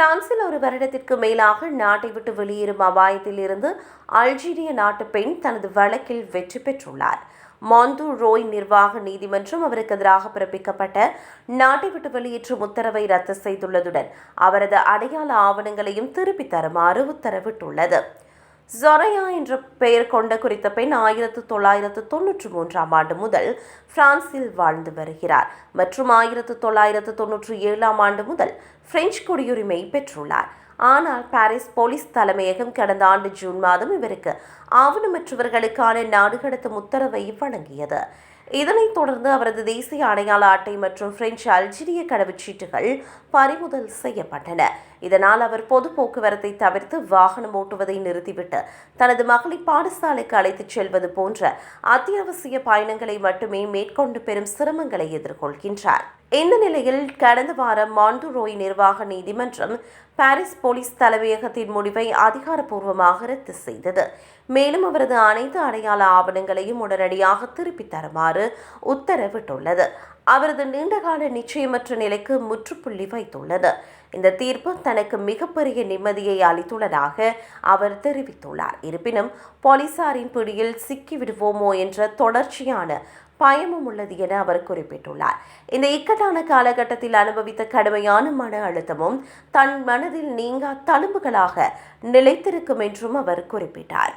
பிரான்சில் ஒரு வருடத்திற்கு மேலாக நாட்டை விட்டு வெளியேறும் அபாயத்தில் இருந்து அல்ஜீரிய நாட்டு பெண் தனது வழக்கில் வெற்றி பெற்றுள்ளார். மாந்து ரோய் நிர்வாக நீதிமன்றம் அவருக்கு எதிராக பிறப்பிக்கப்பட்ட நாட்டை விட்டு வெளியேற்றும் உத்தரவை ரத்து செய்துள்ளதுடன் அவரது அடையாள ஆவணங்களையும் திருப்பித் தருமாறு உத்தரவிட்டுள்ளது. ஜொரையா என்ற பெயர் கொண்ட குறித்த பெண் 1993 ஆண்டு முதல் பிரான்சில் வாழ்ந்து வருகிறார் மற்றும் 1997 ஆண்டு முதல் பிரெஞ்சு குடியுரிமை பெற்றுள்ளார். ஆனால் பாரிஸ் போலீஸ் தலைமையகம் கடந்த ஆண்டு ஜூன் மாதம் இவருக்கு ஆவணமற்றவர்களுக்கான நாடு கடத்தும் உத்தரவை வழங்கியது. இதனைத் தொடர்ந்து அவரது தேசிய அடையாள அட்டை மற்றும் பிரெஞ்சு அல்ஜீரிய கடவுச்சீட்டுகள் பறிமுதல் செய்யப்பட்டன. இதனால் அவர் பொது போக்குவரத்தை தவிர்த்து வாகனம் ஓட்டுவதை நிறுத்திவிட்டு தனது மகளை பாடசாலைக்கு அழைத்துச் செல்வது போன்ற அத்தியாவசிய பயணங்களை மட்டுமே மேற்கொண்டு பெரும் சிரமங்களை எதிர்கொள்கின்றார். இந்த நிலையில் கடந்த வாரம் மாந்து ரோய் நிர்வாக நீதிமன்றம் பாரிஸ் போலீஸ் தலைமையகத்தின் முடிவை அதிகாரப்பூர்வமாக ரத்து செய்தது. மேலும் அவரது அனைத்து அடையாள ஆவணங்களையும் உடனடியாக திருப்பித் தருமாறு உத்தரவிட்டுள்ளது. அவரது நீண்டகால நிச்சயமற்ற நிலைக்கு முற்றுப்புள்ளி வைத்துள்ளது. இந்த தீர்ப்பு தனக்கு மிகப்பெரிய நிம்மதியை அளித்துள்ளதாக அவர் தெரிவித்துள்ளார். இருப்பினும் போலீசாரின் பிடியில் சிக்கிவிடுவோமோ என்ற தொடர்ச்சியான பயமும் உள்ளது என அவர் குறிப்பிட்டுள்ளார். இந்த இக்கட்டான காலகட்டத்தில் அனுபவித்த கடுமையான மன அழுத்தமும் தன் மனதில் நீங்கா தழும்புகளாக நிலைத்திருக்கும் என்றும் அவர் குறிப்பிட்டார்.